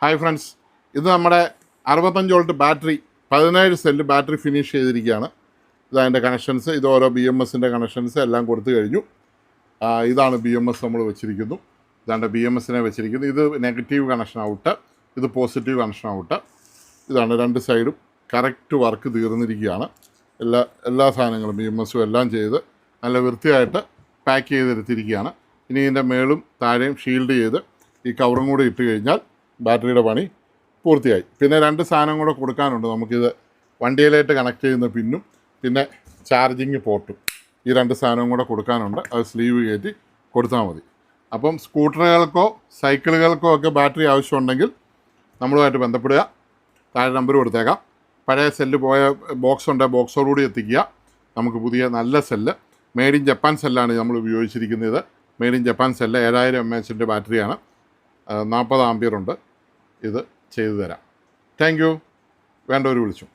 Hi friends, ഇത് നമ്മുടെ 65 volt battery 17 cell battery finish ചെയ്തിരിക്കുകയാണ്. ഇതതിൻ്റെ കണക്ഷൻസ്, ഇത് ഓരോ BMSൻ്റെ കണക്ഷൻസ് എല്ലാം കൊടുത്തു കഴിഞ്ഞു. ഇതാണ് BMS നമ്മൾ വെച്ചിരിക്കുന്നു. ഇതാണ്ട് BMSനെ വെച്ചിരിക്കുന്നു. ഇത് നെഗറ്റീവ് കണക്ഷൻ ഔട്ട്, ഇത് പോസിറ്റീവ് കണക്ഷൻ ഔട്ട്. ഇതാണ് രണ്ട് സൈഡും കറക്റ്റ് വർക്ക് തീർന്നിരിക്കുകയാണ്. എല്ലാ സാധനങ്ങളും BMSും എല്ലാം ചെയ്ത് നല്ല വൃത്തിയായിട്ട് പാക്ക് ചെയ്തെടുത്തിരിക്കുകയാണ്. ഇനി ഇതിൻ്റെ മേളും താഴെയും ഷീൽഡ് ചെയ്ത് ഈ കവറും കൂടി ഇട്ട് കഴിഞ്ഞാൽ ബാറ്ററിയുടെ പണി പൂർത്തിയായി. പിന്നെ രണ്ട് സാധനം കൂടെ കൊടുക്കാനുണ്ട് നമുക്കിത്. വണ്ടിയിലായിട്ട് കണക്ട് ചെയ്യുന്ന പിന്നും പിന്നെ ചാർജിങ് പോർട്ടും, ഈ രണ്ട് സാധനവും കൂടെ കൊടുക്കാനുണ്ട്. അത് സ്ലീവ് കയറ്റി കൊടുത്താൽ മതി. അപ്പം സ്കൂട്ടറുകൾക്കോ സൈക്കിളുകൾക്കോ ഒക്കെ ബാറ്ററി ആവശ്യമുണ്ടെങ്കിൽ നമ്മളുമായിട്ട് ബന്ധപ്പെടുക. താഴെ നമ്പർ കൊടുത്തേക്കാം. പഴയ സെല്ല് പോയ ബോക്സ് ഉണ്ടെങ്കിൽ ബോക്സോടുകൂടി എത്തിക്കുക. നമുക്ക് പുതിയ നല്ല സെല്ല്, മെയ്ഡ് ഇൻ ജപ്പാൻ സെല്ലാണ് നമ്മൾ ഉപയോഗിച്ചിരിക്കുന്നത്. Made in Japan cell 7000 mAh ബാറ്ററിയാണ്, 40 ആംപിയർ ഉണ്ട്. ഇത് ചെയ്തു തരാം. Thank you. വേണ്ടവർ വിളിച്ചു.